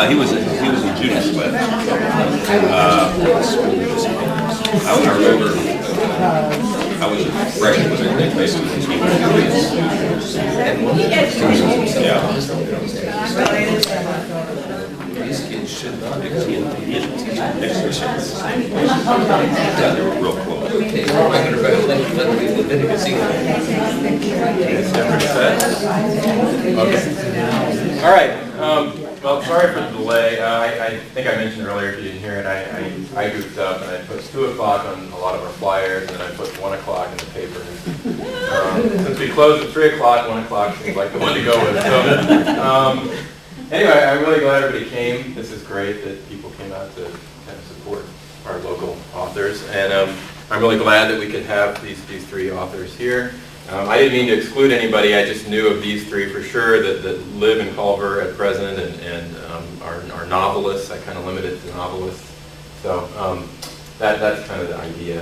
He was a Judas Swift. I remember I was a freshman when they basically yeah. These kids should not have been exhibitions. Yeah, they were real close. Okay, so I'm going to recommend Leviticus. Okay. All right. Well, sorry for the delay. I think I mentioned earlier, if you didn't hear it, I goofed up and I put 2 o'clock on a lot of our flyers, and I put 1 o'clock in the paper. Since we closed at 3 o'clock, 1 o'clock seems like the one to go with. So, anyway, I'm really glad everybody came. This is great that people came out to kind of support our local authors, and I'm really glad that we could have these 3 authors here. I didn't mean to exclude anybody. I just knew of these 3 for sure that live in Culver at present and are novelists. I kind of limited to novelists. So that's kind of the idea.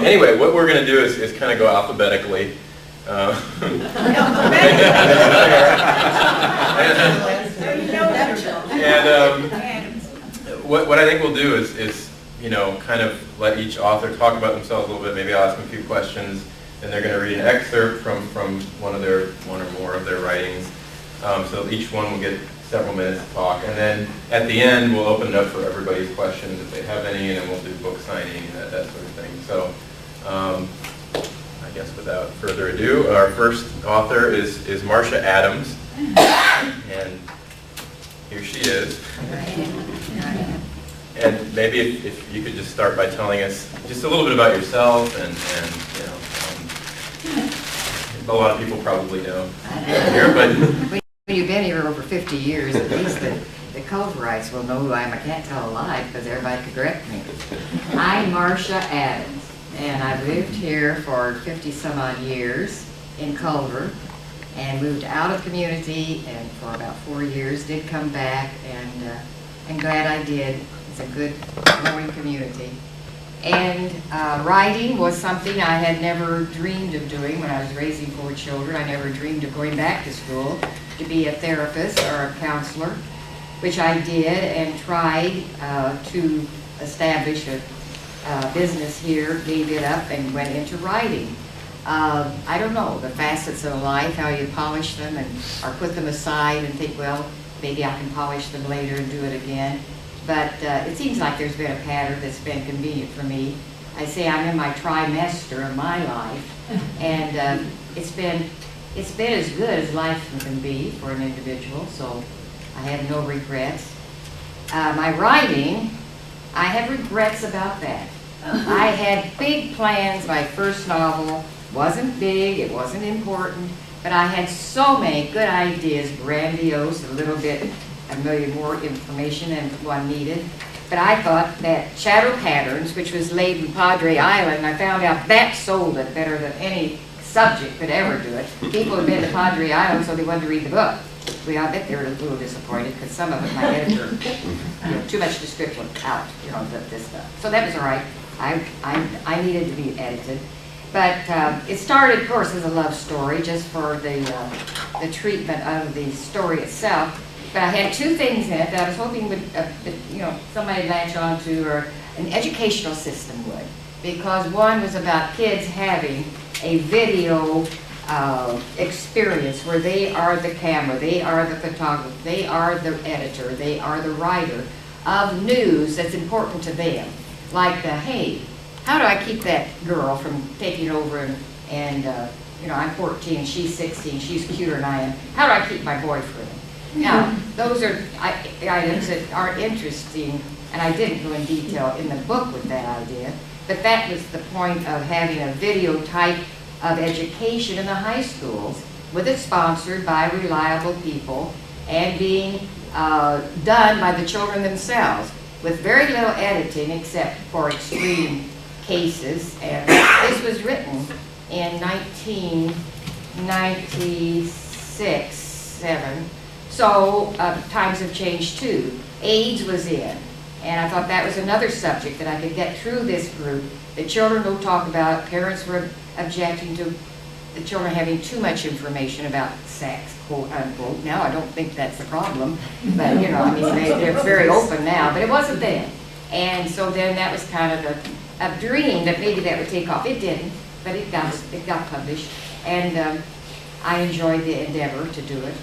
Anyway, what we're going to do is kind of go alphabetically. What I think we'll do is kind of let each author talk about themselves a little bit. Maybe I'll ask them a few questions. And they're going to read an excerpt from one or more of their writings. So each one will get several minutes to talk. And then at the end, we'll open it up for everybody's questions if they have any, and then we'll do book signing and that sort of thing. So I guess without further ado, our first author is Marcia Adams. And here she is. And maybe if you could just start by telling us just a little bit about yourself and a lot of people probably know here, but when you've been here over 50 years, at least the Culverites will know who I am. I can't tell a lie because everybody could correct me. I'm Marcia Adams, and I've lived here for 50 some odd years in Culver, and moved out of community, and for about 4 years did come back, and I'm glad I did. It's a good growing community. And writing was something I had never dreamed of doing when I was raising 4 children. I never dreamed of going back to school to be a therapist or a counselor, which I did and tried to establish a business here, gave it up, and went into writing. I don't know, the facets of life, how you polish them or put them aside and think, well, maybe I can polish them later and do it again. But it seems like there's been a pattern that's been convenient for me. I say I'm in my trimester of my life, and it's been as good as life can be for an individual, so I have no regrets. My writing, I have regrets about that. I had big plans. My first novel wasn't big, it wasn't important, but I had so many good ideas, grandiose, a million more information than one needed. But I thought that Shadow Patterns, which was laid in Padre Island, I found out that sold it better than any subject could ever do it. People had been to Padre Island, so they wanted to read the book. Well, I bet they were a little disappointed because some of it, my editor, too much description out, this stuff. So that was all right. I needed to be edited. But it started, of course, as a love story, just for the treatment of the story itself. But I had 2 things in it that I was hoping would, somebody latch on to, or an educational system would. Because one was about kids having a video experience where they are the camera, they are the photographer, they are the editor, they are the writer of news that's important to them. Like hey, how do I keep that girl from taking over and I'm 14, she's 16, she's cuter than I am. How do I keep my boyfriend? Now, those are items that are interesting, and I didn't go in detail in the book with that idea, but that was the point of having a video type of education in the high schools, with it sponsored by reliable people and being done by the children themselves, with very little editing except for extreme cases. And this was written in 1996, 7. So times have changed too. AIDS was in, and I thought that was another subject that I could get through this group that children don't talk about. Parents were objecting to the children having too much information about sex, quote unquote. Now I don't think that's the problem, but you know, I mean, they're very open now, but it wasn't then. And so then that was kind of a dream that maybe that would take off. It didn't, but it got published, and I enjoyed the endeavor to do it.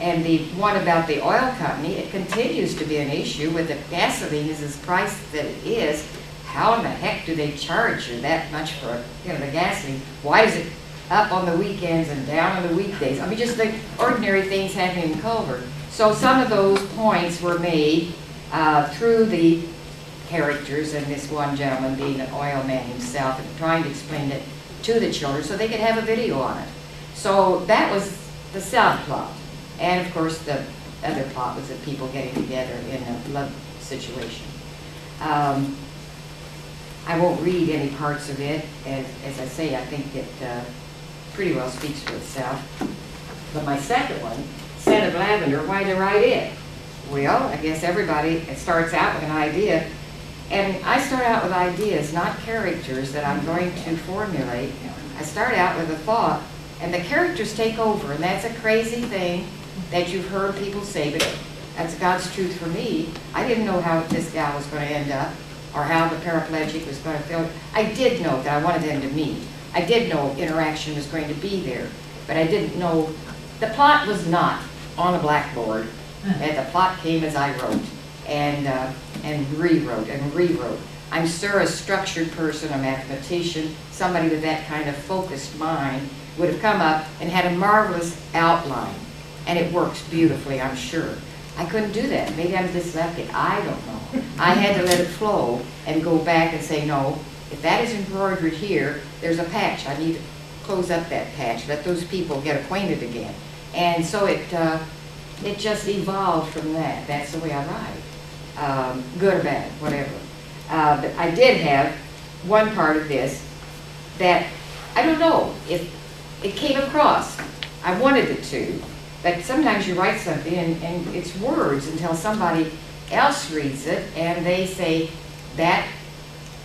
And the one about the oil company, it continues to be an issue with the gasoline is as priced that it is. How in the heck do they charge you that much for, you know, the gasoline? Why is it up on the weekends and down on the weekdays? I mean, just the ordinary things happening in Culver. So some of those points were made through the characters, and this one gentleman being an oil man himself and trying to explain it to the children so they could have a video on it. So that was the subplot. And of course the other plot was the people getting together in a love situation. I won't read any parts of it. As I say, I think it pretty well speaks for itself. But my second one, Scent of Lavender, why did I write it? Well, I guess everybody starts out with an idea. And I start out with ideas, not characters that I'm going to formulate. I start out with a thought, and the characters take over. And that's a crazy thing that you've heard people say, but that's God's truth for me. I didn't know how this gal was going to end up, or how the paraplegic was going to feel. I did know that I wanted them to meet. I did know interaction was going to be there, but I didn't know, the plot was not on a blackboard, and the plot came as I wrote, and rewrote and rewrote. I'm sure a structured person, a mathematician, somebody with that kind of focused mind would have come up and had a marvelous outline, and it works beautifully, I'm sure. I couldn't do that. Maybe I'm dyslexic. I don't know. I had to let it flow and go back and say, no, if that is embroidered here, there's a patch. I need to close up that patch, let those people get acquainted again. And so it just evolved from that. That's the way I write, good or bad, whatever. But I did have one part of this that, I don't know if it came across. I wanted it to. But sometimes you write something and it's words until somebody else reads it and they say, that,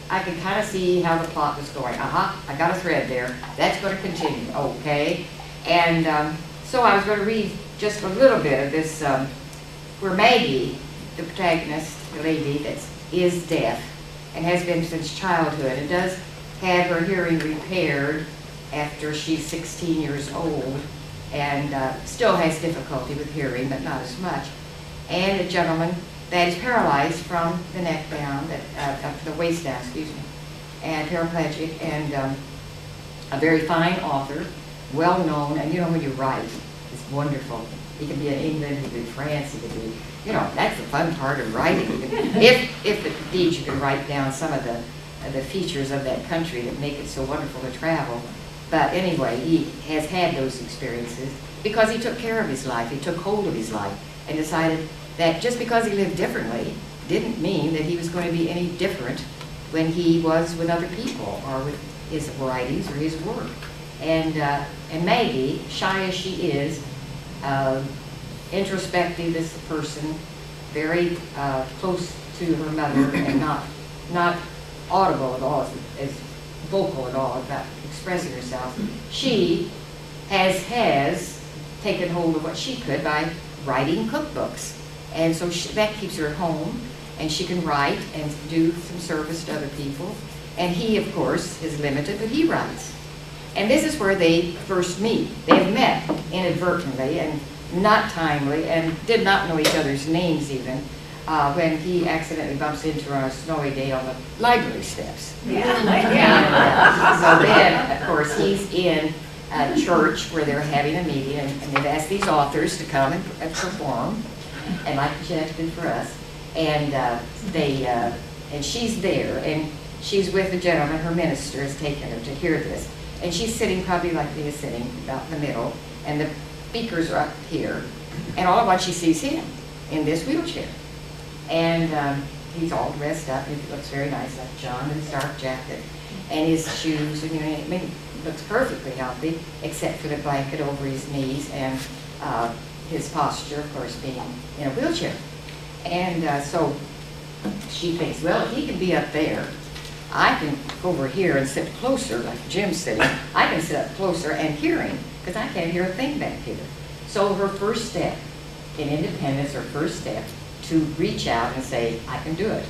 I can kind of see how the plot was going. I got a thread there. That's going to continue. Okay. And so I was going to read just a little bit of this, where Maggie, the protagonist, the lady that is deaf and has been since childhood and does have her hearing repaired after she's 16 years old, and still has difficulty with hearing, but not as much. And a gentleman that is paralyzed from the neck down, the waist down, excuse me, and paraplegic, and a very fine author, well known, and you know when you write, it's wonderful. He can be in England, he can be in France, he can be, you know, that's the fun part of writing. If indeed you can write down some of the features of that country that make it so wonderful to travel. But anyway, he has had those experiences because he took care of his life. He took hold of his life and decided that just because he lived differently didn't mean that he was going to be any different when he was with other people or with his writings or his work. And Maggie, shy as she is, introspective as a person, very close to her mother and not audible at all, as vocal at all about expressing herself. She has taken hold of what she could by writing cookbooks. And so that keeps her at home, and she can write and do some service to other people. And he, of course, is limited, but he writes. And this is where they first meet. They have met inadvertently and not timely and did not know each other's names even, when he accidentally bumps into her on a snowy day on the library steps. Yeah. And, so then, of course, he's in a church where they're having a meeting, and they've asked these authors to come and perform, and like Jeff did for us. And and she's there, and she's with the gentleman. Her minister has taken her to hear this, and she's sitting probably like Leah's sitting, about in the middle, and the speakers are up here, and all at once she sees him in this wheelchair. And he's all dressed up, and he looks very nice, like John in his dark jacket, and his shoes, and you know, I mean, looks perfectly healthy, except for the blanket over his knees, and his posture, of course, being in a wheelchair. And so she thinks, well, if he can be up there, I can go over here and sit closer, like Jim's sitting. I can sit up closer and hear him, because I can't hear a thing back here. So her first step in independence, her first step to reach out and say, I can do it.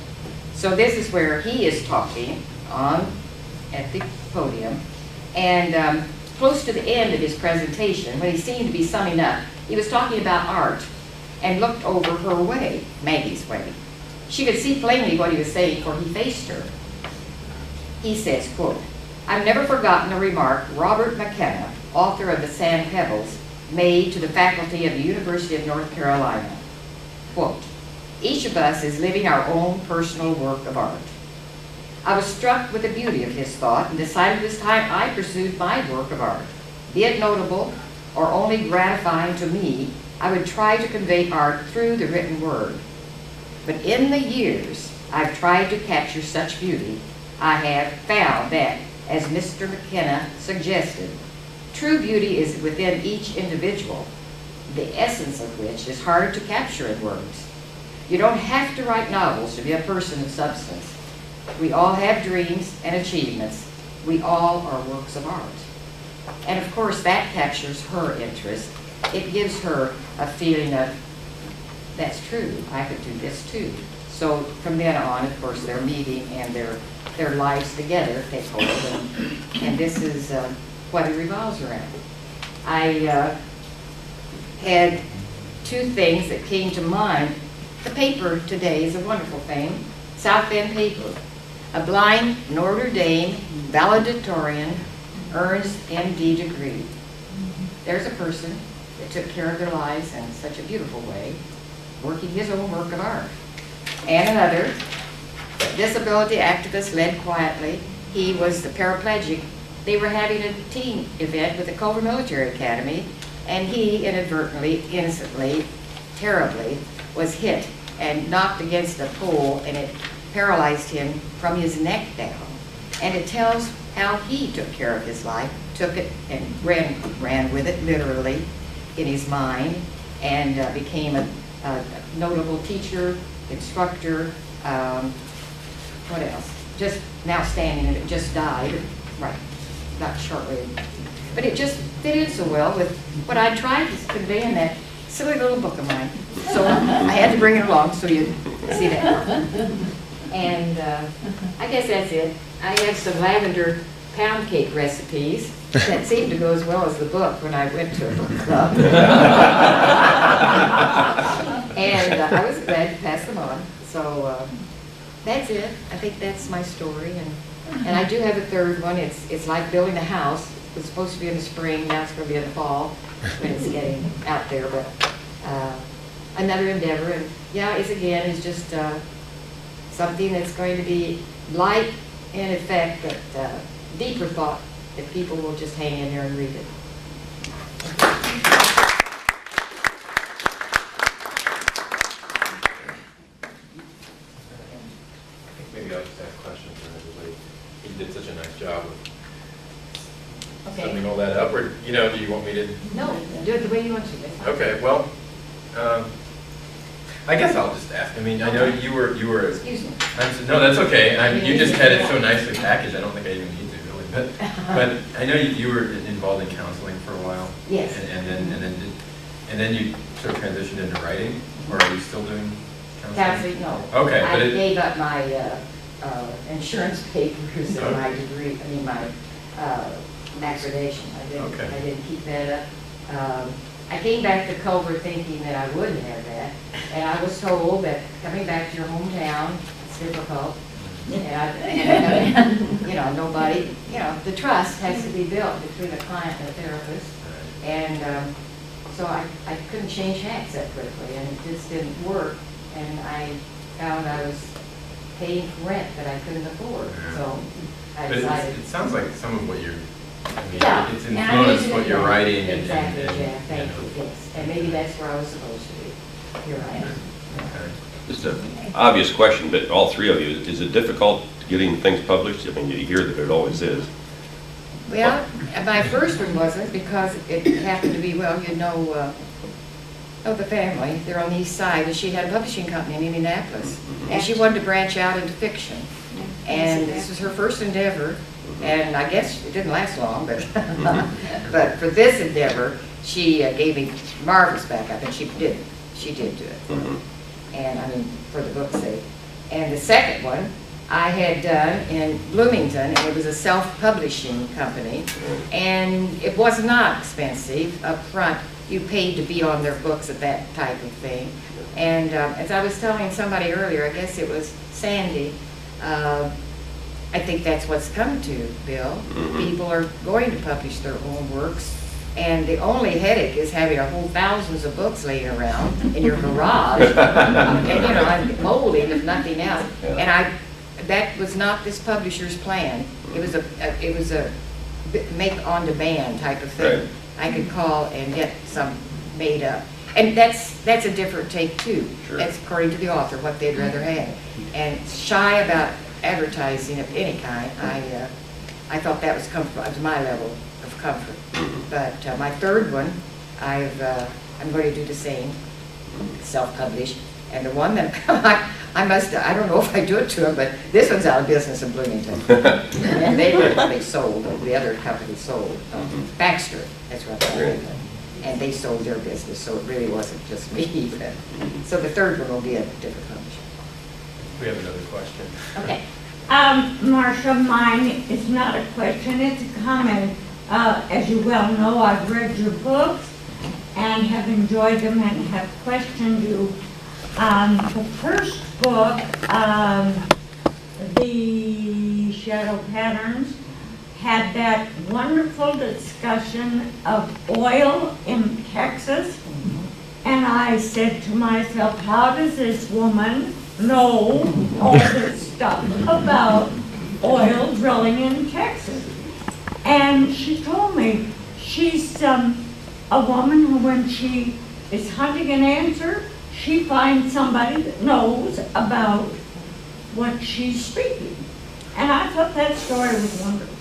So this is where he is talking at the podium, and close to the end of his presentation, when he seemed to be summing up, he was talking about art and looked over her way, Maggie's way. She could see plainly what he was saying, for he faced her. He says, quote, I've never forgotten a remark Robert McKenna, author of The Sand Pebbles, made to the faculty of the University of North Carolina. Quote, each of us is living our own personal work of art. I was struck with the beauty of his thought and decided this time I pursued my work of art. Be it notable or only gratifying to me, I would try to convey art through the written word. But in the years I've tried to capture such beauty, I have found that, as Mr. McKenna suggested, true beauty is within each individual, the essence of which is harder to capture in words. You don't have to write novels to be a person of substance. We all have dreams and achievements. We all are works of art. And of course that captures her interest. It gives her a feeling of, that's true, I could do this too. So from then on, of course, they're meeting and their lives together take hold, and this is what it revolves around. I had two things that came to mind. The paper today is a wonderful thing, South Bend paper. A blind Notre Dame valedictorian earns MD degree. There's a person that took care of their lives in such a beautiful way, working his own work of art. And another, disability activist led quietly. He was the paraplegic. They were having a team event with the Culver Military Academy, and he inadvertently, innocently, terribly, was hit and knocked against a pole, and it paralyzed him from his neck down. And it tells how he took care of his life, took it and ran with it literally in his mind, and became a notable teacher, instructor, what else? Just now standing, and it just died, right, not shortly. But it just fit in so well with what I tried to convey in that silly little book of mine. So I had to bring it along so you'd see that part. And I guess that's it. I have some lavender pound cake recipes that seemed to go as well as the book when I went to a book club. And I was glad to pass them on. So that's it. I think that's my story. And I do have a third one. It's like building a house. It was supposed to be in the spring. Now it's going to be in the fall when it's getting out there. But another endeavor. And yeah, it's just something that's going to be light in effect, but deeper thought if people will just hang in there and read it. Maybe I'll just ask questions for everybody. You did such a nice job of summing all that up, or do you want me to? No, do it the way you want to. Okay, well, I guess I'll just ask. I mean, I know you were. Excuse me. No, that's okay. You just had it so nicely packaged. I don't think I even need to really, but I know you were involved in counseling for a while. Yes. And then you sort of transitioned into writing, or are you still doing counseling? No. Okay, I gave up my insurance papers and my degree. I mean my accreditation. I didn't keep that up. I came back to Culver thinking that I would have that, and I was told that coming back to your hometown, it's difficult. And nobody, the trust has to be built between a client and a therapist. And so I couldn't change hats that quickly, and it just didn't work. And I found I was paying rent that I couldn't afford. So I decided. It sounds like some of what you're, it's and influenced what you're writing. Exactly, yeah, thank you, yes. And maybe that's where I was supposed to be. Here I am. Okay. Just an obvious question, but all three of you, is it difficult getting things published? I mean, you hear that it always is. Well, my first one wasn't, because it happened to be, of the family. They're on the east side, and she had a publishing company in Indianapolis, and she wanted to branch out into fiction. And this was her first endeavor, and I guess it didn't last long, but but for this endeavor, she gave me marvelous backup, and she did do it. And I mean, for the book's sake. And the second one I had done in Bloomington, and it was a self-publishing company, and it was not expensive up front. You paid to be on their books at that type of thing. And as I was telling somebody earlier, I guess it was Sandy, I think that's what's come to, Bill. People are going to publish their own works, and the only headache is having a whole thousands of books laying around in your garage, and you know, and molding if nothing else. And that was not this publisher's plan. It was a make on demand type of thing. Right. I could call and get some made up. And that's a different take too. Sure. That's according to the author, what they'd rather have. And shy about advertising of any kind, I thought that was comfortable, it was my level of comfort. But my third one, I'm going to do the same, self-published. And the one that I don't know if I do it to them, but this one's out of business in Bloomington. And they sold, the other company sold, Baxter, that's what they're doing. And they sold their business, so it really wasn't just me. But, so the third one will be a different publisher. We have another question. Okay. Marcia, mine is not a question, it's a comment. As you well know, I've read your books and have enjoyed them and have questioned you. The first book, The Shadow Patterns, had that wonderful discussion of oil in Texas. And I said to myself, how does this woman know all this stuff about oil drilling in Texas? And she told me she's a woman who, when she is hunting an answer, she finds somebody that knows about what she's speaking. And I thought that story was wonderful.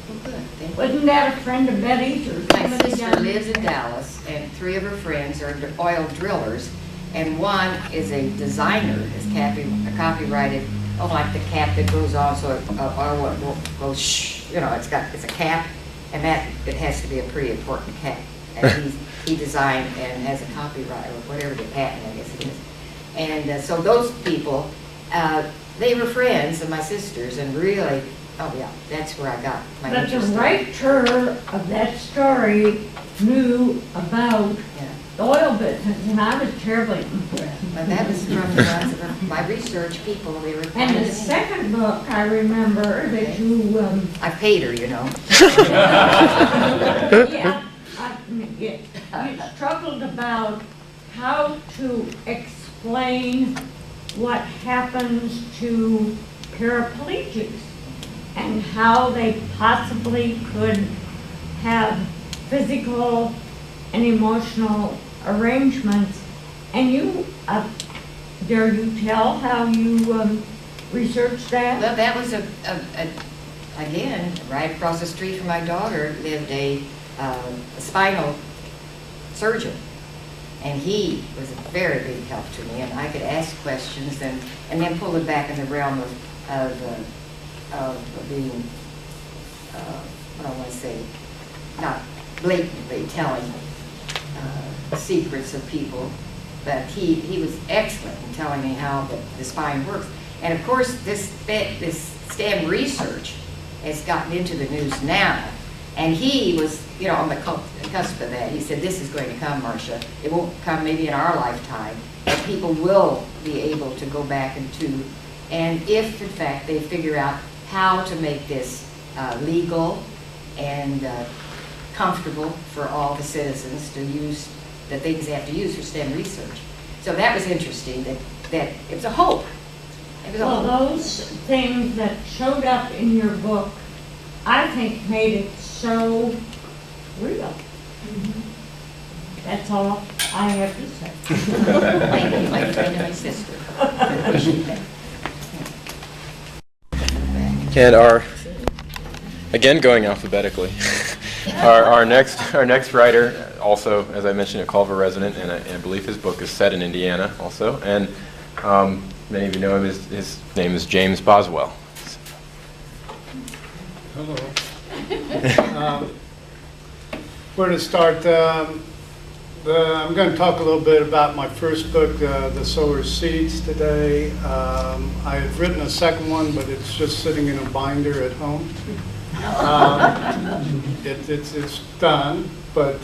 Well, good, thank you. Wasn't that a friend of Betty's or My somebody sister down lives in Dallas, and 3 of her friends are oil drillers, and one is a designer, is copyrighted, like the cap that goes on so oil won't go shh, you know, it's a cap, and that, it has to be a pretty important cap. And he designed and has a copyright, or whatever the patent, I guess it is. And so those people, they were friends of my sisters, and really, oh yeah, that's where I got my But the interest. writer of that story knew about Yeah. the oil business, and I was terribly impressed. But that was from my research people, they were. And the second book, I remember that you, I paid her, you know. you struggled about how to explain what happens to paraplegics and how they possibly could have physical and emotional arrangements. And you, dare you tell how you researched that? Well, that was again, right across the street from my daughter lived a spinal surgeon. And he was a very big help to me, and I could ask questions and then pull it back in the realm of being, what I want to say, not blatantly telling secrets of people, but he was excellent in telling me how the spine works. And of course, this STEM research has gotten into the news now, and he was, you know, on the cusp of that. He said, this is going to come, Marcia. It won't come maybe in our lifetime, but people will be able to go back and if in fact they figure out how to make this legal and comfortable for all the citizens to use the things they have to use for STEM research. So that was interesting, that it was a hope. It was a Well, hope. those things that showed up in your book, I think made it so real. That's all I have to say. Thank you, my friend and my sister. Appreciate that. And again, going alphabetically, our next writer, also, as I mentioned, a Culver resident, and I believe his book is set in Indiana also, and many of you know him, his name is James Boswell. Hello. Where to start? I'm going to talk a little bit about my first book, The Sower Seeds, today. I have written a second one, but it's just sitting in a binder at home. It's done, but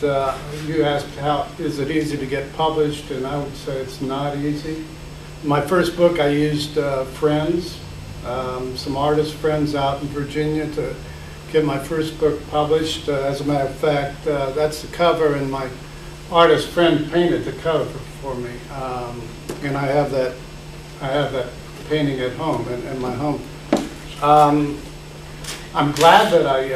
you asked how is it easy to get published, and I would say it's not easy. My first book, I used friends, some artist friends out in Virginia to get my first book published. As a matter of fact, that's the cover, and my artist friend painted the cover for me, and I have that painting at home in my home. I'm glad that I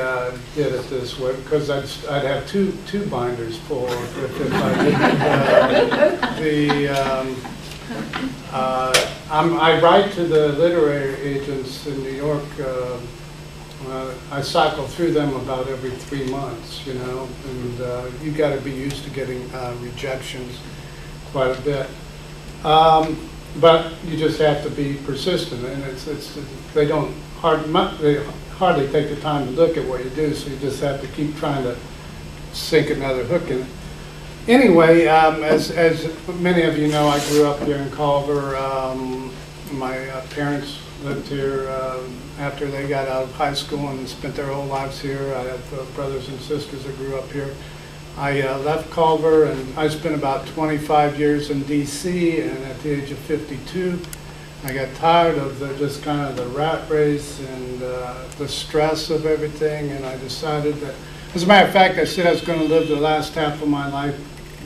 did it this way, because I'd have two binders full if I didn't. I write to the literary agents in New York. I cycle through them about every 3 months, you know, and you got to be used to getting rejections quite a bit. But you just have to be persistent, and they hardly take the time to look at what you do, so you just have to keep trying to sink another hook in it. Anyway, as many of you know, I grew up here in Culver. My parents lived here after they got out of high school and spent their whole lives here. I have brothers and sisters that grew up here. I left Culver, and I spent about 25 years in D.C., and at the age of 52, I got tired of just kind of the rat race and the stress of everything, and I decided that, as a matter of fact, I said I was going to live the last half of my life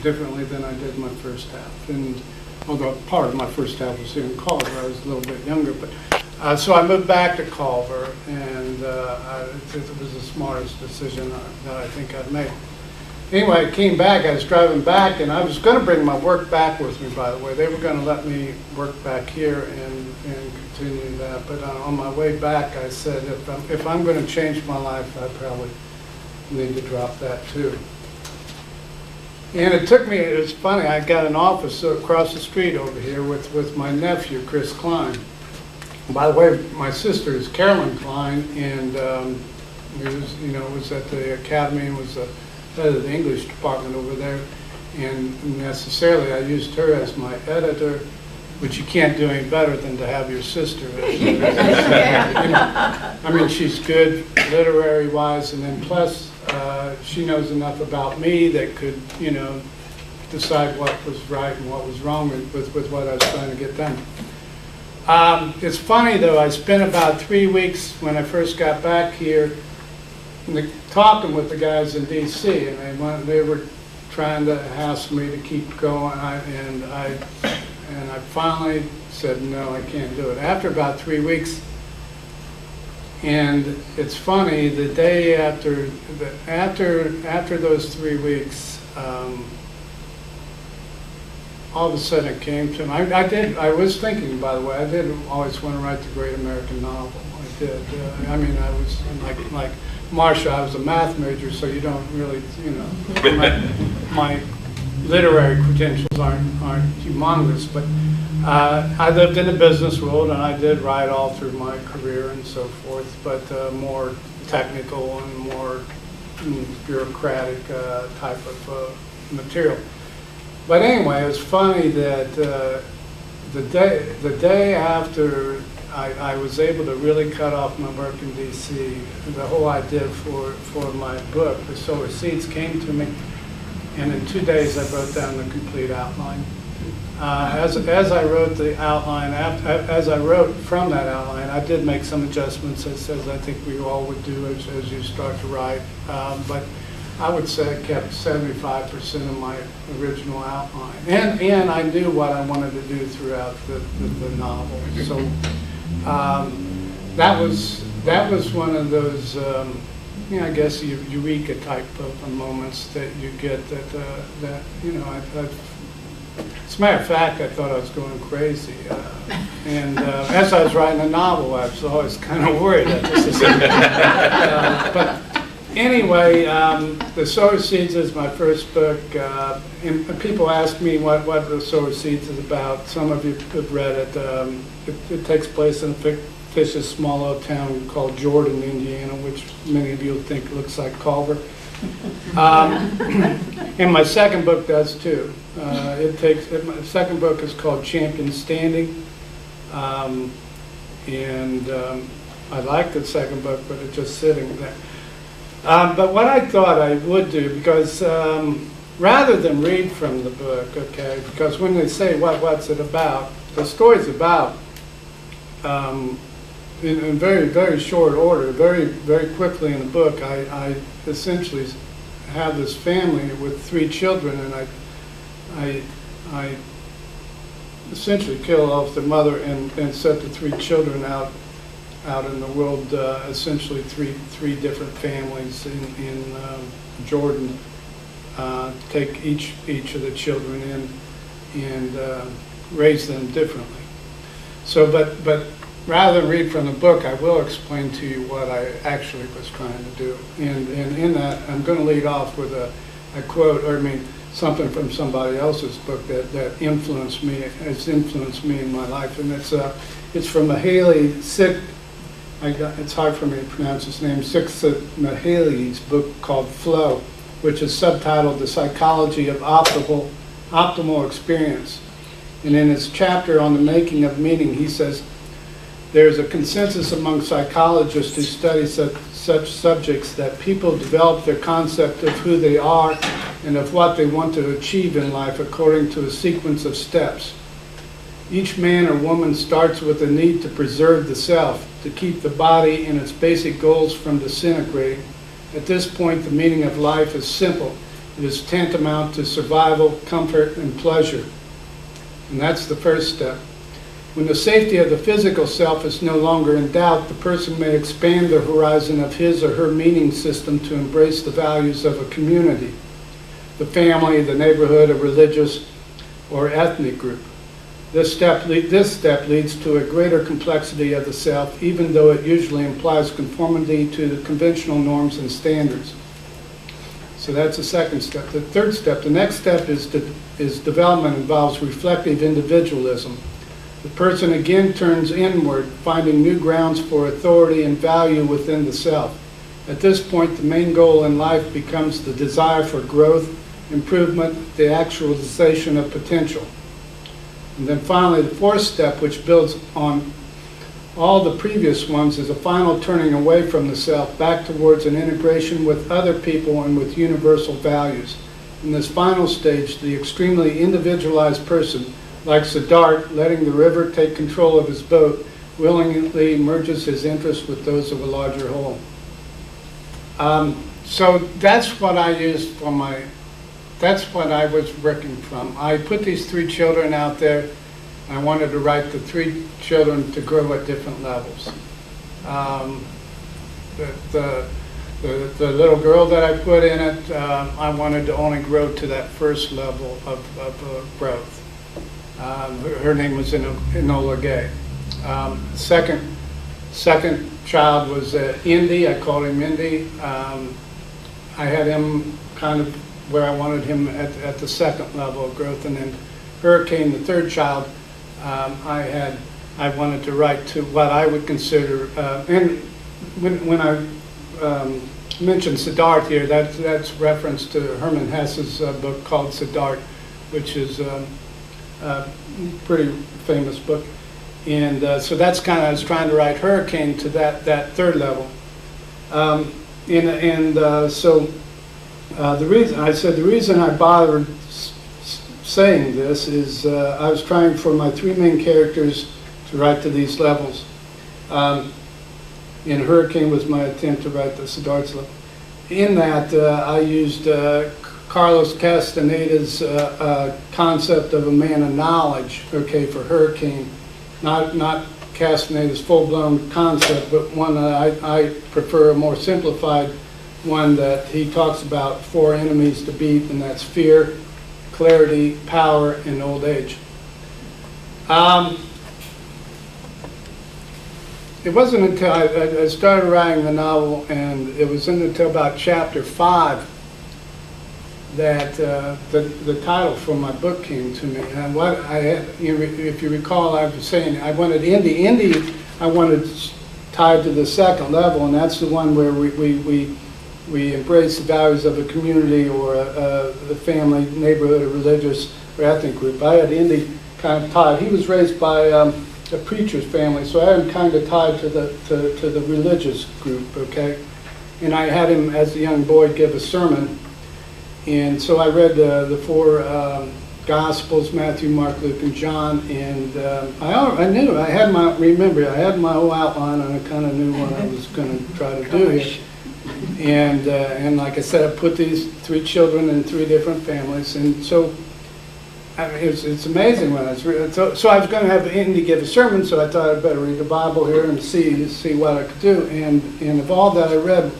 differently than I did my first half. And although part of my first half was here in Culver, I was a little bit younger, but so I moved back to Culver, and it was the smartest decision that I think I've made. Anyway, I came back, I was driving back, and I was going to bring my work back with me, by the way. They were going to let me work back here and continue that, but on my way back, I said, if I'm going to change my life, I probably need to drop that too. And it took me, it's funny, I got an office across the street over here with my nephew, Chris Klein. By the way, my sister is Carolyn Klein, and was at the academy and was the head of the English department over there. And necessarily, I used her as my editor, which you can't do any better than to have your sister. I mean, she's good literary-wise, and then plus, she knows enough about me that could, decide what was right and what was wrong with what I was trying to get done. It's funny, though, I spent about 3 weeks when I first got back here talking with the guys in D.C., and they were trying to hassle me to keep going, and I finally said, no, I can't do it. After about 3 weeks, and it's funny, the day after those 3 weeks, all of a sudden it came to me. I was thinking, by the way, I did always want to write the great American novel. I did. I was like Marcia, I was a math major, so you don't really, my literary credentials aren't humongous, but I lived in the business world, and I did write all through my career and so forth, but more technical and more bureaucratic type of material. But anyway, it was funny that the day after I was able to really cut off my work in D.C., the whole idea for my book, The Sower Seeds, came to me, and in 2 days I wrote down the complete outline. As I wrote the outline, as I wrote from that outline, I did make some adjustments, as I think we all would do as you start to write. But I would say I kept 75% of my original outline, and I knew what I wanted to do throughout the novel. So that was one of those, I guess eureka type of moments that you get that as a matter of fact, I thought I was going crazy. And as I was writing the novel, I was always kind of worried that this is but anyway, The Sower Seeds is my first book. And people ask me what The Sower Seeds is about. Some of you have read it. It takes place in a fictitious small old town called Jordan, Indiana, which many of you will think looks like Culver. And my second book does too. My second book is called Champion Standing. I like the second book, but it's just sitting there. But what I thought I would do, because rather than read from the book, okay, because when they say what's it about, the story's about, in very, very short order, very, very quickly in the book, I essentially have this family with 3 children, and I essentially kill off the mother and set the 3 children out in the world, essentially three different families in Jordan, take each of the children in and raise them differently. So, but rather than read from the book, I will explain to you what I actually was trying to do. And in that, I'm going to lead off with a quote, or something from somebody else's book that influenced me, has influenced me in my life. And it's from Mihaly it's hard for me to pronounce his name, Csikszentmihalyi's book called Flow, which is subtitled The Psychology of Optimal Experience. And in his chapter on the making of meaning, he says, "There's a consensus among psychologists who study such subjects that people develop their concept of who they are and of what they want to achieve in life according to a sequence of steps. Each man or woman starts with a need to preserve the self, to keep the body and its basic goals from disintegrating. At this point, the meaning of life is simple. It is tantamount to survival, comfort, and pleasure." And that's the first step. When the safety of the physical self is no longer in doubt, the person may expand the horizon of his or her meaning system to embrace the values of a community, the family, the neighborhood, a religious or ethnic group. This step leads to a greater complexity of the self, even though it usually implies conformity to the conventional norms and standards. So that's the second step. The third step, the next step is development, involves reflective individualism. The person again turns inward, finding new grounds for authority and value within the self. At this point, the main goal in life becomes the desire for growth, improvement, the actualization of potential. And then finally, the fourth step, which builds on all the previous ones, is a final turning away from the self, back towards an integration with other people and with universal values. In this final stage, the extremely individualized person, like Siddhartha, letting the river take control of his boat, willingly merges his interests with those of a larger whole. So that's what I used for that's what I was working from. I put these 3 children out there. I wanted to write the 3 children to grow at different levels. The little girl that I put in it, I wanted to only grow to that first level of growth. Her name was Enola Gay. Second child was Indy. I called him Indy. I had him kind of where I wanted him at the second level of growth, and then Hurricane, the third child, I wanted to write to what I would consider. And when I mentioned Siddhartha here, that's reference to Hermann Hesse's book called Siddhartha, which is a pretty famous book. And so that's kind of, I was trying to write Hurricane to that third level. The reason I bothered saying this is I was trying for my 3 main characters to write to these levels. And Hurricane was my attempt to write the Siddhartha level. In that, I used Carlos Castaneda's concept of a man of knowledge, okay, for Hurricane. Not Castaneda's full-blown concept, but one that I prefer, a more simplified one that he talks about 4 enemies to beat, and that's fear, clarity, power, and old age. It wasn't until I started writing the novel, and it wasn't until about chapter 5 that the title for my book came to me. And what I had, if you recall, I was saying I wanted Indy. Indy I wanted tied to the second level, and that's the one where we embrace the values of a community or a family, neighborhood, or religious or ethnic group. I had Indy kind of tied. He was raised by a preacher's family, so I had him kind of tied to the religious group, okay? And I had him, as a young boy, give a sermon. And so I read the four Gospels, Matthew, Mark, Luke, and John, and I knew, I had my whole outline, and I kind of knew what I was going to try to do here. And like I said, I put these 3 children in 3 different families, and so I mean, it's amazing when I was reading. So I was going to have Indy give a sermon, so I thought I'd better read the Bible here and see what I could do. And of all that I read,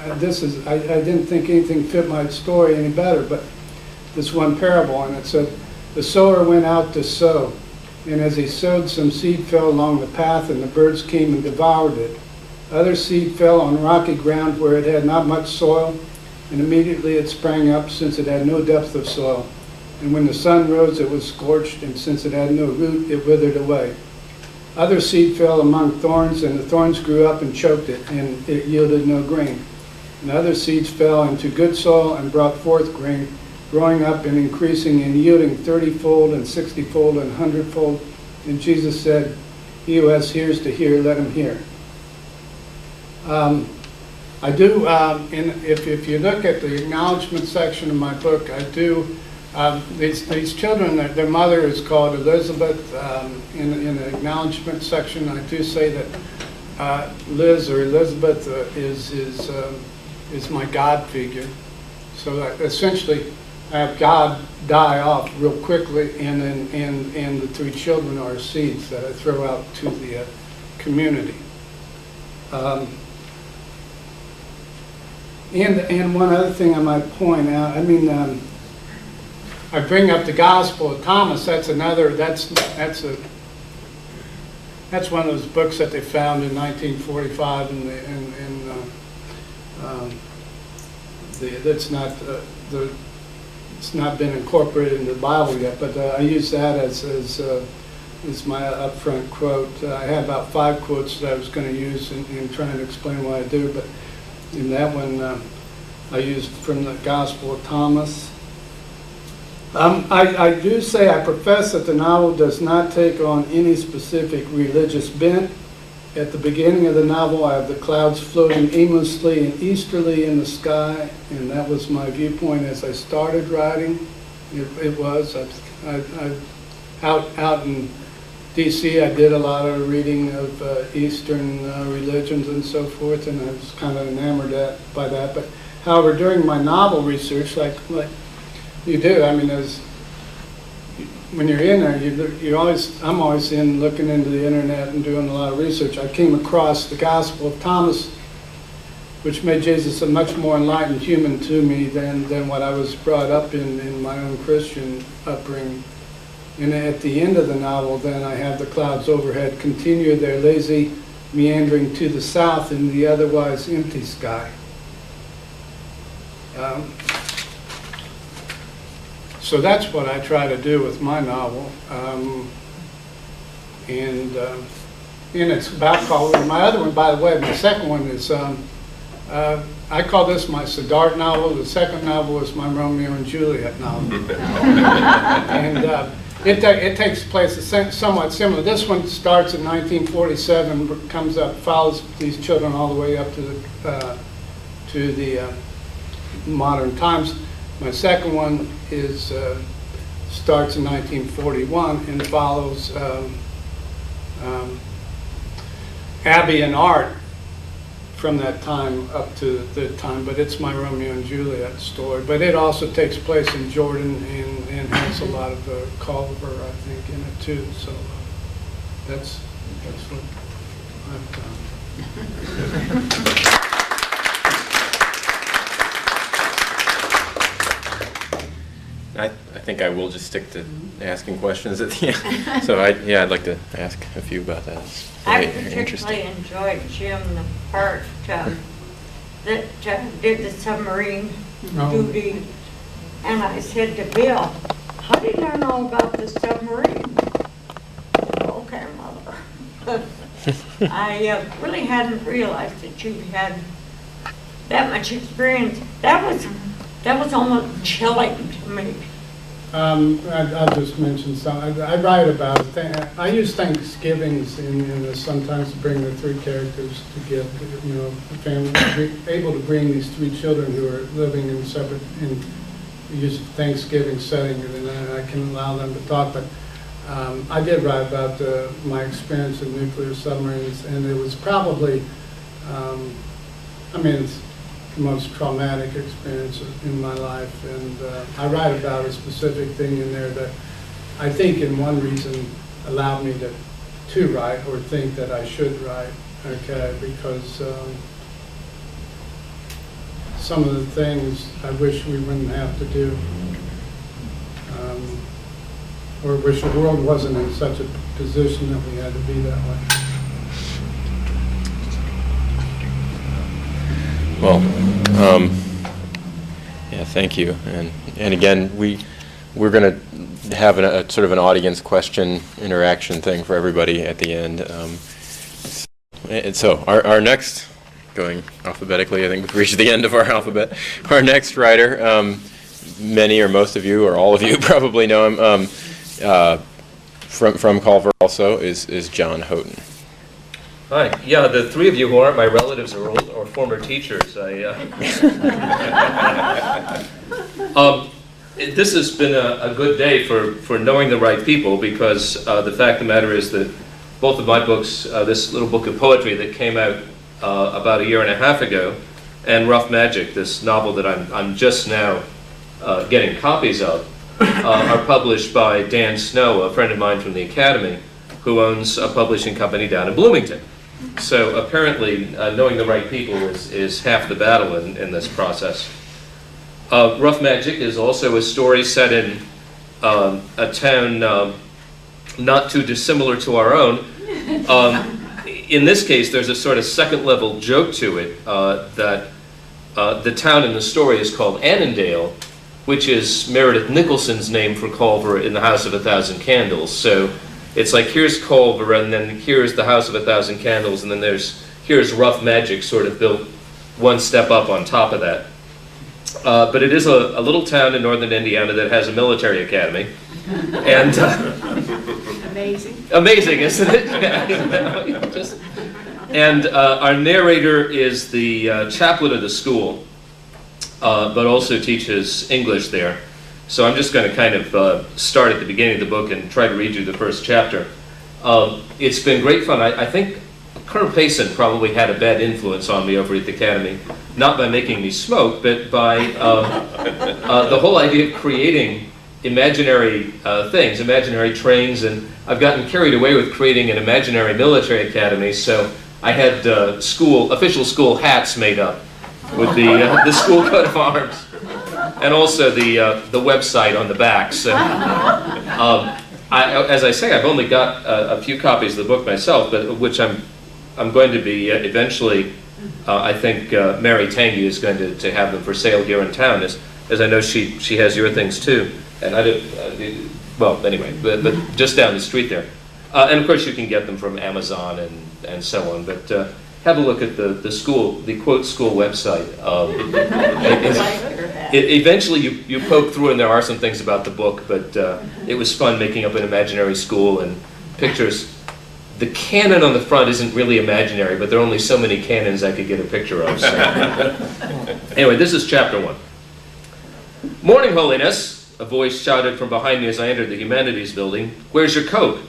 I didn't think anything fit my story any better, but this one parable, and it said, the sower went out to sow, and as he sowed, some seed fell along the path, and the birds came and devoured it. Other seed fell on rocky ground where it had not much soil, and immediately it sprang up, since it had no depth of soil. And when the sun rose, it was scorched, and since it had no root, it withered away. Other seed fell among thorns, and the thorns grew up and choked it, and it yielded no grain. And other seeds fell into good soil and brought forth grain, growing up and increasing and yielding 30-fold and 60-fold and 100-fold. And Jesus said, he who has ears to hear, let him hear. I do, if you look at the acknowledgement section of my book, I do, these children, their mother is called Elizabeth. In the acknowledgement section, I do say that Liz or Elizabeth is my God figure. So essentially, I have God die off real quickly, and the 3 children are seeds that I throw out to the community. And one other thing I might point out, I mean, I bring up the Gospel of Thomas. That's one of those books that they found in 1945, it's not been incorporated into the Bible yet, but I use that as my upfront quote. I had about 5 quotes that I was going to use in trying to explain what I do, but in that one I used from the Gospel of Thomas. I do say, I profess that the novel does not take on any specific religious bent. At the beginning of the novel, I have the clouds floating aimlessly and easterly in the sky, and that was my viewpoint as I started writing. It was. Out in D.C., I did a lot of reading of Eastern religions and so forth, and I was kind of enamored by that. But however, during my novel research, like you do, I mean, when you're in there, I'm always in looking into the internet and doing a lot of research. I came across the Gospel of Thomas, which made Jesus a much more enlightened human to me than what I was brought up in my own Christian upbringing. And at the end of the novel, then, I have the clouds overhead continue their lazy meandering to the south in the otherwise empty sky. So that's what I try to do with my novel, and it's about Culver. My other one, by the way, my second one is, I call this my Siddhartha novel. The second novel is my Romeo and Juliet novel. And it takes place somewhat similar. This one starts in 1947, comes up, follows these children all the way up to the modern times. My second one starts in 1941 and follows Abby and Art from that time up to the time, but it's my Romeo and Juliet story. But it also takes place in Jordan and has a lot of Culver, I think, in it too. So that's what I've done. I think I will just stick to asking questions at the end. So I'd like to ask a few about that. I particularly enjoyed, Jim, the part that did the submarine duty. And I said to Bill, how did I know about the submarine? Okay, Mother. I really hadn't realized that you had that much experience. That was almost chilling to me. I'll just mention some. I write about, I use Thanksgivings in this sometimes to bring the three characters together, you know, the family, able to bring these three children who are living in separate, use of Thanksgiving setting, and then I can allow them to talk. But I did write about my experience in nuclear submarines, and it was probably, I mean, it's the most traumatic experience in my life, and I write about a specific thing in there that I think in one reason allowed me to write or think that I should write, okay, because some of the things I wish we wouldn't have to do, or wish the world wasn't in such a position that we had to be that way. Well, yeah, thank you. And again, we're going to have a sort of an audience question interaction thing for everybody at the end. And so our next, going alphabetically, I think we've reached the end of our alphabet. Our next writer, many or most of you or all of you probably know him, from Culver also, is John Houghton. Hi. Yeah, the three of you who aren't my relatives or former teachers, this has been a good day for knowing the right people, because the fact of the matter is that both of my books, this little book of poetry that came out about 1.5 years ago, and Rough Magic, this novel that I'm just now getting copies of, are published by Dan Snow, a friend of mine from the Academy, who owns a publishing company down in Bloomington. So apparently, knowing the right people is half the battle in this process. Rough Magic is also a story set in a town not too dissimilar to our own. In this case, there's a sort of second-level joke to it, that the town in the story is called Annandale, which is Meredith Nicholson's name for Culver in The House of a Thousand Candles. So it's like, here's Culver, and then here's The House of a Thousand Candles, and then here's Rough Magic sort of built one step up on top of that. But it is a little town in northern Indiana that has a military academy. And amazing, isn't it? And our narrator is the chaplain of the school, but also teaches English there. So I'm just going to kind of start at the beginning of the book and try to read you the first chapter. It's been great fun. I think Colonel Payson probably had a bad influence on me over at the Academy, not by making me smoke, but by the whole idea of creating imaginary things, imaginary trains, and I've gotten carried away with creating an imaginary military academy, so I had official school hats made up with the school coat of arms, and also the website on the back. So, as I say, I've only got a few copies of the book myself, but which I'm going to be eventually. I think Mary Tangy is going to have them for sale here in town, as I know she has your things too. And I do, well, anyway, but just down the street there. And of course you can get them from Amazon and so on. But have a look at the quote school website. Eventually you poke through and there are some things about the book, but it was fun making up an imaginary school and pictures. The cannon on the front isn't really imaginary, but there are only so many cannons I could get a picture of. So. Anyway, this is chapter 1. Morning, Holiness, a voice shouted from behind me as I entered the Humanities building. Where's your coat?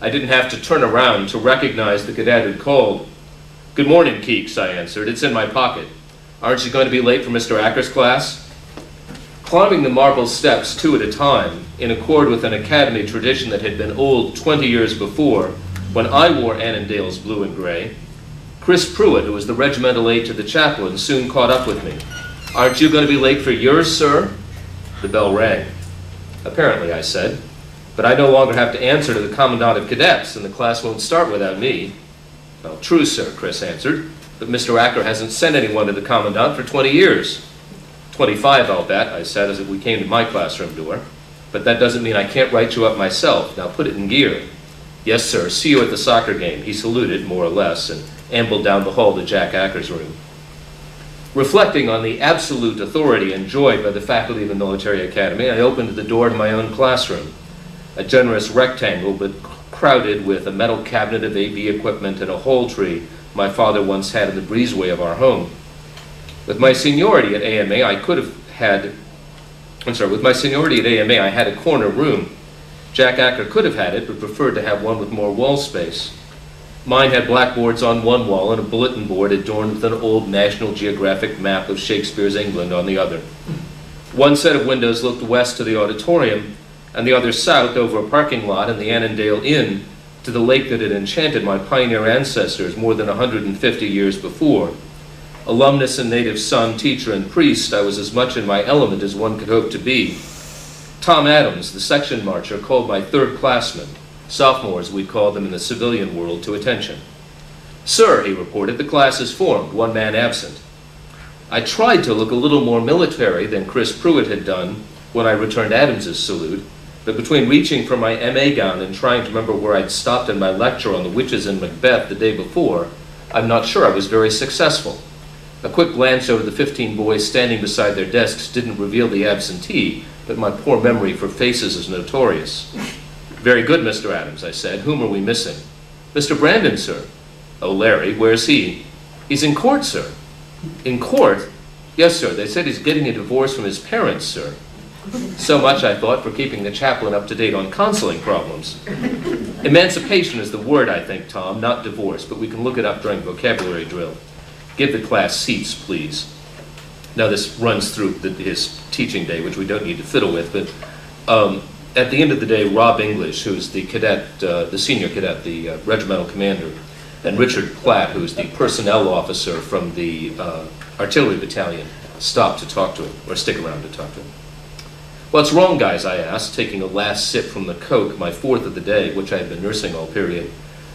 I didn't have to turn around to recognize the cadet who'd called. Good morning, Keeks, I answered. It's in my pocket. Aren't you going to be late for Mr. Acker's class? Climbing the marble steps 2 at a time, in accord with an academy tradition that had been old 20 years before, when I wore Annandale's blue and gray, Chris Pruitt, who was the regimental aide to the chaplain, soon caught up with me. Aren't you going to be late for yours, sir? The bell rang. Apparently, I said, but I no longer have to answer to the commandant of cadets, and the class won't start without me. Well, true, sir, Chris answered, but Mr. Acker hasn't sent anyone to the commandant for 20 years. 25, I'll bet, I said as we came to my classroom door. But that doesn't mean I can't write you up myself. Now put it in gear. "Yes, sir, see you at the soccer game." He saluted, more or less, and ambled down the hall to Jack Acker's room. Reflecting on the absolute authority enjoyed by the faculty of the military academy, I opened the door to my own classroom, a generous rectangle but crowded with a metal cabinet of AV equipment and a hole tree my father once had in the breezeway of our home. With my seniority at AMA, I had a corner room. Jack Acker could have had it, but preferred to have one with more wall space. Mine had blackboards on one wall and a bulletin board adorned with an old National Geographic map of Shakespeare's England on the other. One set of windows looked west to the auditorium, and the other south over a parking lot and the Annandale Inn to the lake that had enchanted my pioneer ancestors more than 150 years before. Alumnus and native son, teacher, and priest, I was as much in my element as one could hope to be. Tom Adams, the section marcher, called my third classmen, sophomores we called them in the civilian world, to attention. "Sir," he reported, "the class is formed, one man absent." I tried to look a little more military than Chris Pruitt had done when I returned Adams's salute, but between reaching for my MA gown and trying to remember where I'd stopped in my lecture on the witches in Macbeth the day before, I'm not sure I was very successful. A quick glance over the 15 boys standing beside their desks didn't reveal the absentee, but my poor memory for faces is notorious. "Very good, Mr. Adams," I said. "Whom are we missing?" "Mr. Brandon, sir." "Oh, Larry, where's he?" "He's in court, sir." "In court?" "Yes, sir. They said he's getting a divorce from his parents, sir." So much, I thought, for keeping the chaplain up to date on counseling problems. Emancipation is the word, I think, Tom, not divorce, but we can look it up during vocabulary drill. Give the class seats, please. Now, this runs through his teaching day, which we don't need to fiddle with, but at the end of the day, Rob English, who's the cadet, the senior cadet, the regimental commander, and Richard Platt, who's the personnel officer from the artillery battalion, stopped to talk to him, or stick around to talk to him. "What's wrong, guys?" I asked, taking a last sip from the Coke, my fourth of the day, which I had been nursing all period.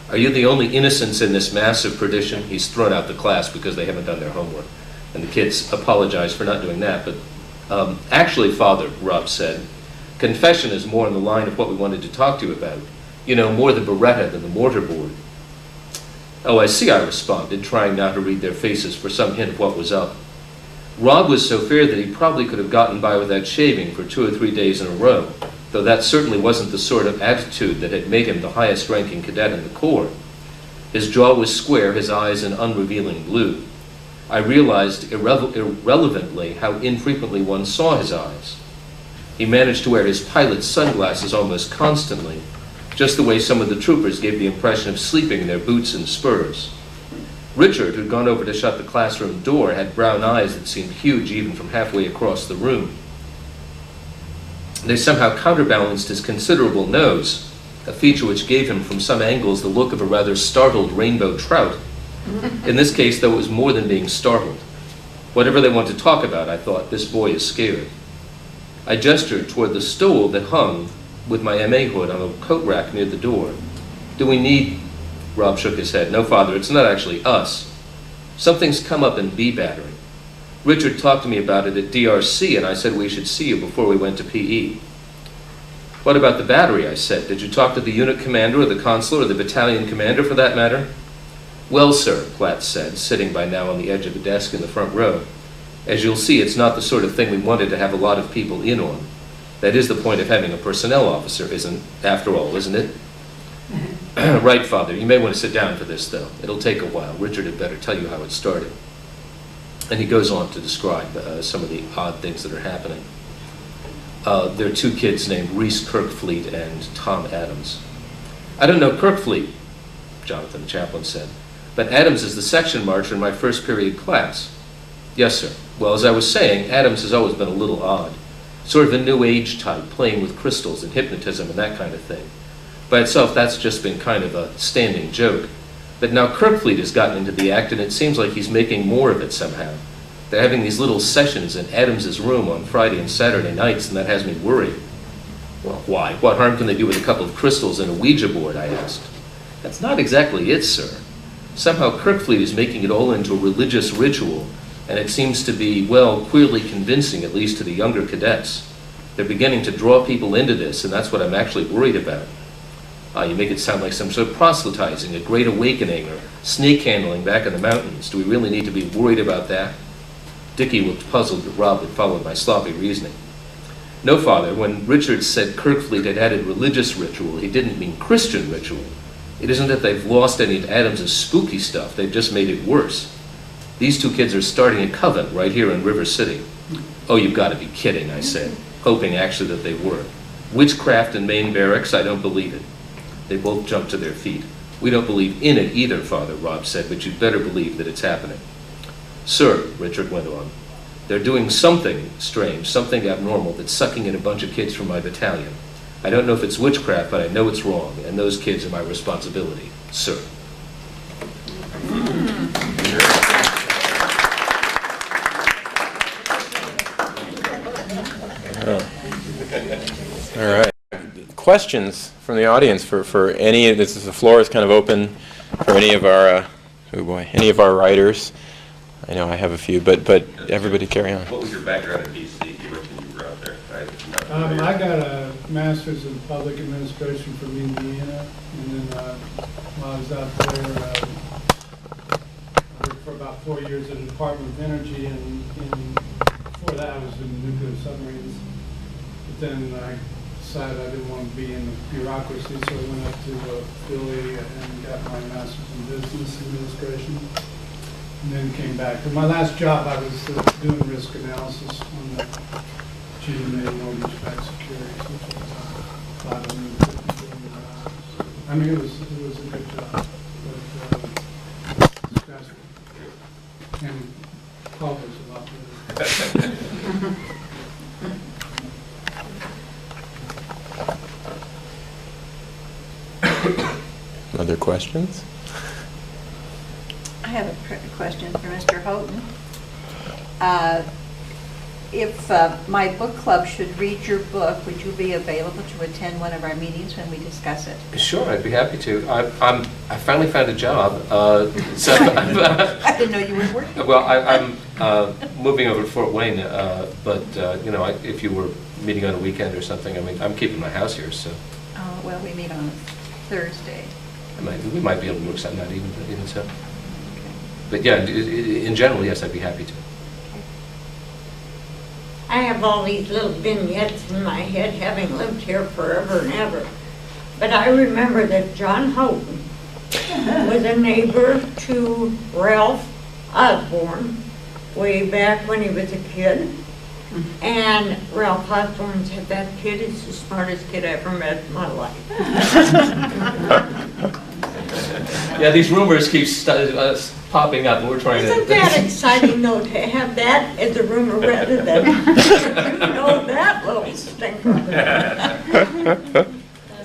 "Are you the only innocents in this mass of perdition?" He's thrown out the class because they haven't done their homework. And the kids apologize for not doing that. But actually, Father, Rob said, confession is more in the line of what we wanted to talk to you about. You know, more the Beretta than the mortarboard. "Oh, I see," I responded, trying not to read their faces for some hint of what was up. Rob was so fair that he probably could have gotten by without shaving for 2 or 3 days in a row, though that certainly wasn't the sort of attitude that had made him the highest-ranking cadet in the Corps. His jaw was square, his eyes an unrevealing blue. I realized irrelevantly how infrequently one saw his eyes. He managed to wear his pilot's sunglasses almost constantly, just the way some of the troopers gave the impression of sleeping in their boots and spurs. Richard, who'd gone over to shut the classroom door, had brown eyes that seemed huge even from halfway across the room. They somehow counterbalanced his considerable nose, a feature which gave him from some angles the look of a rather startled rainbow trout. In this case, though, it was more than being startled. Whatever they want to talk about, I thought, this boy is scared. I gestured toward the stool that hung with my MA hood on a coat rack near the door. "Do we need..." Rob shook his head. "No, Father, it's not actually us. Something's come up in B Battery. Richard talked to me about it at DRC, and I said we should see you before we went to PE." "What about the battery?" I said. "Did you talk to the unit commander or the consular or the battalion commander for that matter?" "Well, sir," Platt said, sitting by now on the edge of a desk in the front row, "as you'll see, it's not the sort of thing we wanted to have a lot of people in on. That is the point of having a personnel officer, after all, isn't it?" "Right, Father. You may want to sit down for this, though. It'll take a while. Richard had better tell you how it started." And he goes on to describe some of the odd things that are happening. There are 2 kids named Reese Kirkfleet and Tom Adams. "I don't know Kirkfleet," Jonathan, the chaplain, said, "but Adams is the section marcher in my first period class." "Yes, sir. Well, as I was saying, Adams has always been a little odd. Sort of a new age type, playing with crystals and hypnotism and that kind of thing. By itself, that's just been kind of a standing joke. But now Kirkfleet has gotten into the act, and it seems like he's making more of it somehow. They're having these little sessions in Adams's room on Friday and Saturday nights, and that has me worried." "Well, why? What harm can they do with a couple of crystals and a Ouija board?" I asked. "That's not exactly it, sir. Somehow Kirkfleet is making it all into a religious ritual, and it seems to be, well, queerly convincing, at least to the younger cadets. They're beginning to draw people into this, and that's what I'm actually worried about." You make it sound like some sort of proselytizing, a great awakening, or snake handling back in the mountains. Do we really need to be worried about that? Dickie looked puzzled, but Rob had followed my sloppy reasoning. No, Father, when Richard said Kirkfleet had added religious ritual, he didn't mean Christian ritual. It isn't that they've lost any of Adams's spooky stuff, they've just made it worse. These two kids are starting a coven right here in River City. Oh, you've got to be kidding, I said, hoping actually that they were. Witchcraft in Main Barracks, I don't believe it. They both jumped to their feet. We don't believe in it either, Father, Rob said, but you'd better believe that it's happening. Sir, Richard went on, they're doing something strange, something abnormal that's sucking in a bunch of kids from my battalion. I don't know if it's witchcraft, but I know it's wrong, and those kids are my responsibility, sir. All right. Questions from the audience for any, the floor is kind of open for any of our, any of our writers. I know I have a few, but everybody carry on. What was your background in D.C.? You mentioned you were out there. I got a master's in public administration from Indiana, and then while I was out there, I worked for about 4 years at the Department of Energy, and before that I was in nuclear submarines. But then I decided I didn't want to be in the bureaucracy, so I went up to Philly and got my master's in business administration. And then came back. And my last job, I was doing risk analysis on the Ginnie Mae mortgage-backed securities, which was $550 billion. I mean, it was a good job, but stressful. And Culver's a lot better. Other questions? I have a question for Mr. Houghton. If my book club should read your book, would you be available to attend one of our meetings when we discuss it? Sure, I'd be happy to. I finally found a job. So I didn't know you were working. well, I'm moving over to Fort Wayne, but you know, if you were meeting on a weekend or something, I mean, I'm keeping my house here, so Well, we meet on Thursday. we might be able to work something out even so. But yeah, in general, yes, I'd be happy to. I have all these little vignettes in my head, having lived here forever and ever. But I remember that John Houghton was a neighbor to Ralph Osborne way back when he was a kid. And Ralph Osborne said, that kid is the smartest kid I ever met in my life. Yeah, these rumors keep popping up, and we're trying Isn't that exciting, though, to have that as a rumor rather than, you know, that little stinker?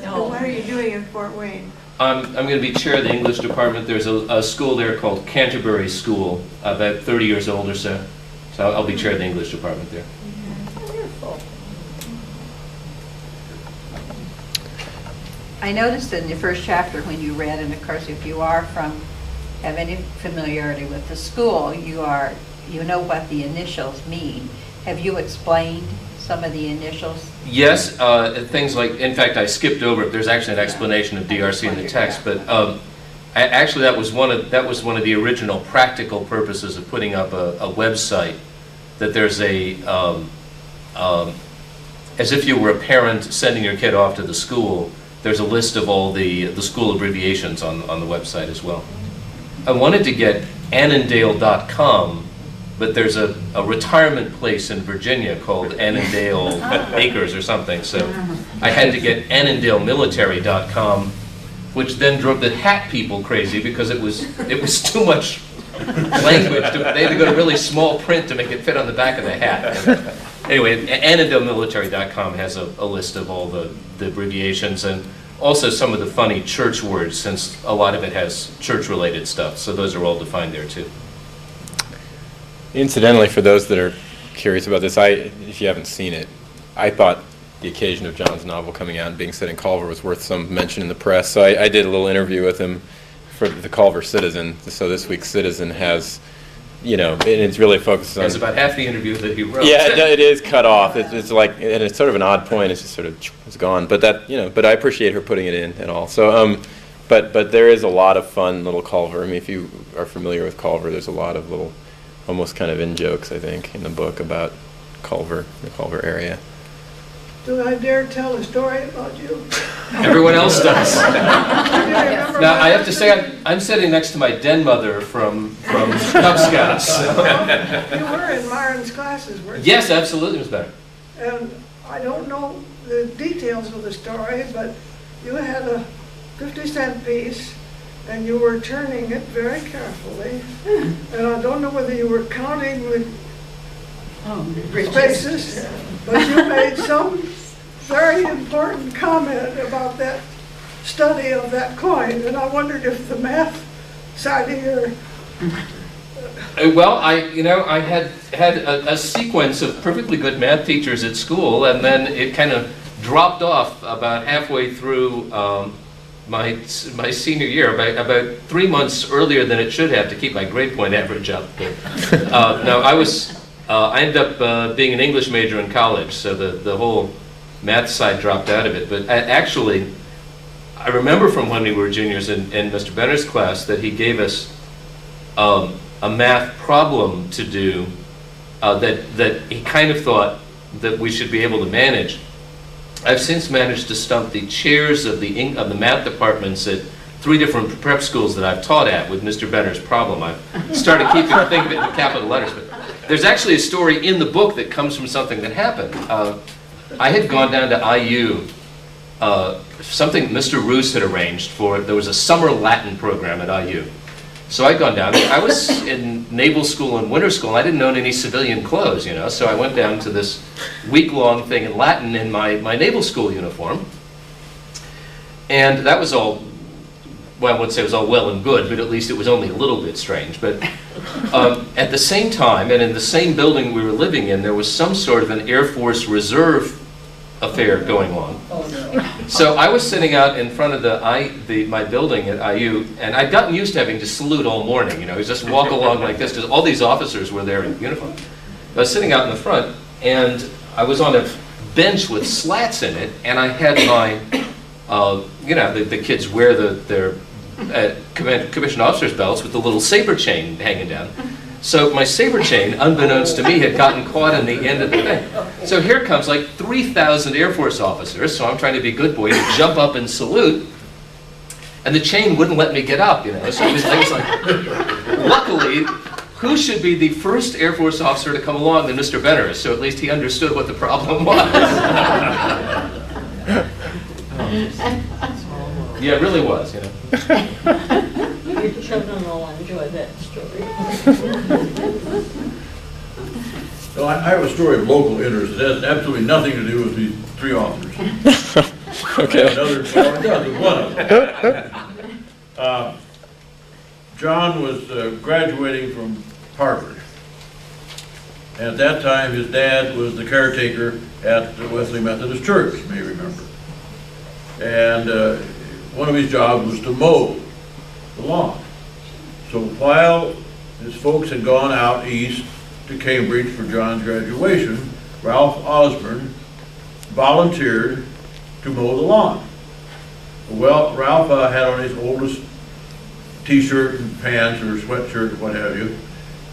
So what are you doing in Fort Wayne? I'm going to be chair of the English department. There's a school there called Canterbury School, about 30 years old or so. So I'll be chair of the English department there. Wonderful. I noticed in the first chapter when you read, and of course if you have any familiarity with the school, you know what the initials mean. Have you explained some of the initials? Yes, things like, in fact, I skipped over it. There's actually an explanation of DRC in the text, but actually that was one of the original practical purposes of putting up a website. That there's as if you were a parent sending your kid off to the school, there's a list of all the school abbreviations on the website as well. I wanted to get Annandale.com, but there's a retirement place in Virginia called Annandale Acres or something, so I had to get AnnandaleMilitary.com, which then drove the hat people crazy because it was too much language. They had to go to really small print to make it fit on the back of the hat. Anyway, AnnandaleMilitary.com has a list of all the abbreviations and also some of the funny church words, since a lot of it has church-related stuff. So those are all defined there too. Incidentally, for those that are curious about this, if you haven't seen it, I thought the occasion of John's novel coming out and being set in Culver was worth some mention in the press. So I did a little interview with him for the Culver Citizen. So this week's Citizen has, you know, and it's really focused on. It's about half the interview that he wrote. Yeah, it is cut off. It's like, and it's sort of an odd point. It's just sort of, it's gone. But that, you know, but I appreciate her putting it in and all. So, but there is a lot of fun little Culver. I mean, if you are familiar with Culver, there's a lot of little, almost kind of in-jokes, I think, in the book about Culver, the Culver area. Do I dare tell a story about you? Everyone else does. Do you remember Now, my I have to say, husband? I'm sitting next to my den mother from Cub Scouts. You were in Myron's classes, weren't you? Yes, absolutely, Ms. Banner. And I don't know the details of the story, but you had a 50-cent piece and you were turning it very carefully. And I don't know whether you were counting the spaces, but you made some very important comment about that study of that coin, and I wondered if the math side of your... Well, I had a sequence of perfectly good math teachers at school, and then it kind of dropped off about halfway through my senior year, about 3 months earlier than it should have to keep my grade point average up. But, no, I ended up being an English major in college, so the whole math side dropped out of it. But actually, I remember from when we were juniors in Mr. Benner's class that he gave us a math problem to do that he kind of thought that we should be able to manage. I've since managed to stump the chairs of the math departments at 3 different prep schools that I've taught at with Mr. Benner's problem. I've started keeping the thing in capital letters. But there's actually a story in the book that comes from something that happened. I had gone down to IU, something Mr. Roos had arranged for, there was a summer Latin program at IU. So I'd gone down there. I was in naval school and winter school, and I didn't own any civilian clothes, you know, so I went down to this week-long thing in Latin in my naval school uniform. And that was all, well, I wouldn't say it was all well and good, but at least it was only a little bit strange. But at the same time, and in the same building we were living in, there was some sort of an Air Force Reserve affair going on. So I was sitting out in front of my building at IU, and I'd gotten used to having to salute all morning. You know, just walk along like this, because all these officers were there in uniform. I was sitting out in the front, and I was on a bench with slats in it, and I had my, you know, the kids wear their commissioned officers' belts with the little saber chain hanging down. So my saber chain, unbeknownst to me, had gotten caught in the end of the thing. So here comes like 3,000 Air Force officers, so I'm trying to be good boy to jump up and salute, and the chain wouldn't let me get up, you know. So it was like, luckily, who should be the first Air Force officer to come along than Mr. Benner, so at least he understood what the problem was. Yeah, it really was, you know. Your children will enjoy that story. Well, I have a story of local interest. It has absolutely nothing to do with these 3 authors. Okay. Another, well, it does with one of them. John was graduating from Harvard. And at that time, his dad was the caretaker at the Wesley Methodist Church, you may remember. And one of his jobs was to mow the lawn. So while his folks had gone out east to Cambridge for John's graduation, Ralph Osborne volunteered to mow the lawn. Well, Ralph had on his oldest t-shirt and pants or sweatshirt or what have you.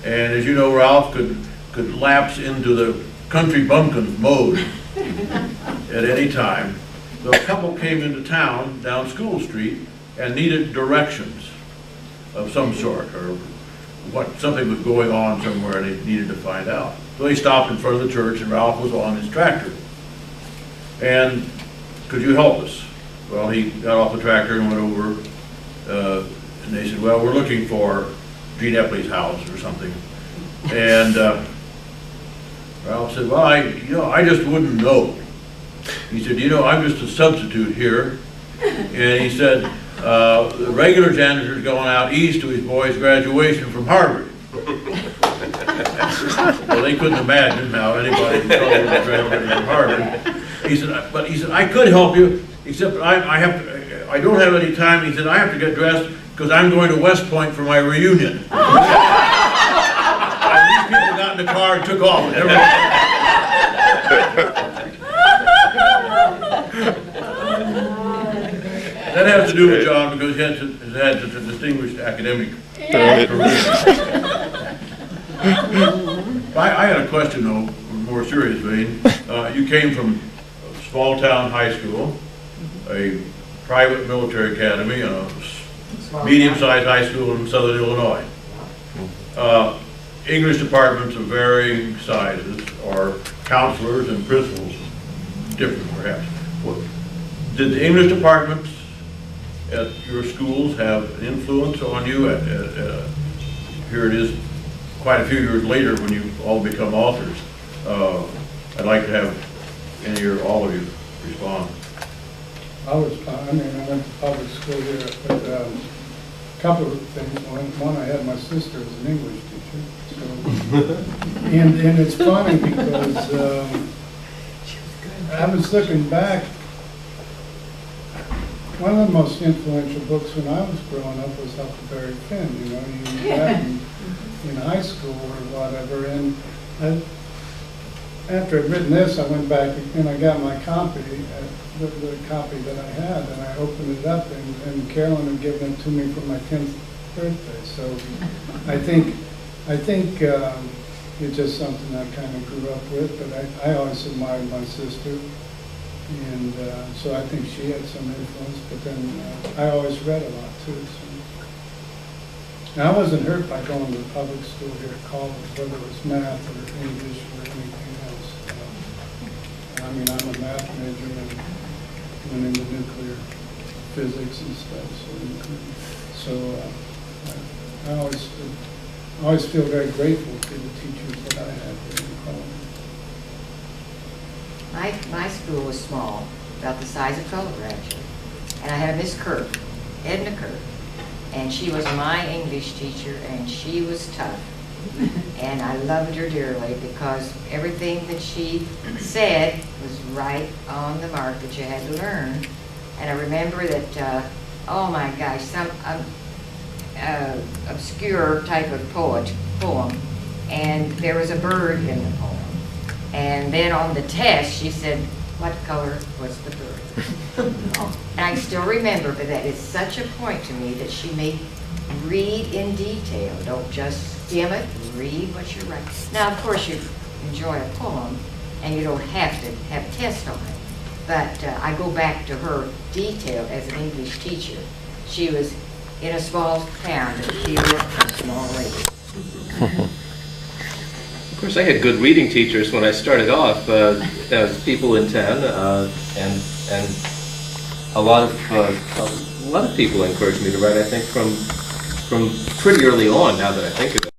And as you know, Ralph could lapse into the country bumpkins mode at any time. So a couple came into town down School Street and needed directions of some sort, or something was going on somewhere and they needed to find out. So they stopped in front of the church and Ralph was on his tractor. And could you help us? Well, he got off the tractor and went over, and they said, well, we're looking for Gene Epley's house or something. And Ralph said, well, I just wouldn't know. He said, I'm just a substitute here. And he said, the regular janitor's going out east to his boy's graduation from Harvard. Well, they couldn't imagine how anybody graduated from Harvard. He said, I could help you, except I don't have any time. He said, I have to get dressed because I'm going to West Point for my reunion. got in the car and took off. That has to do with John because he has had such a distinguished academic career. I had a question though, more serious vein. You came from a small town high school, a private military academy, and a medium-sized high school in southern Illinois. English departments of varying sizes, or counselors and principals different perhaps. Did the English departments at your schools have an influence on you? Here it is quite a few years later when you all become authors. I'd like to have any or all of you respond. I went to public school here, but a couple of things. One, I had my sister as an English teacher. So, and it's funny because I was looking back. One of the most influential books when I was growing up was Huckleberry Finn. You know, you read that in high school or whatever. And after I'd written this, I went back and I got my copy, the copy that I had, and I opened it up, and Carolyn had given it to me for my 10th birthday. So I think it's just something I kind of grew up with, but I always admired my sister. And so I think she had some influence, but then I always read a lot too. So. Now, I wasn't hurt by going to public school here at Culver, whether it was math or English or anything else. I mean, I'm a math major and went into nuclear physics and stuff. So I always feel very grateful to the teachers that I had here in Culver. My school was small, about the size of Culver actually. And I had a Miss Kirk, Edna Kirk, and she was my English teacher, and she was tough. And I loved her dearly because everything that she said was right on the mark that you had to learn. And I remember that, oh my gosh, some obscure type of poem, and there was a bird in the poem. And then on the test, she said, what color was the bird? And I still remember, but that is such a point to me that she made read in detail. Don't just skim it, read what you're writing. Now, of course, you enjoy a poem, and you don't have to have a test on it. But I go back to her detail as an English teacher. She was in a small town, but she lived in a small lake. Of course, I had good reading teachers when I started off. There was people in town, and a lot of people encouraged me to write. I think from pretty early on. Now that I think of it.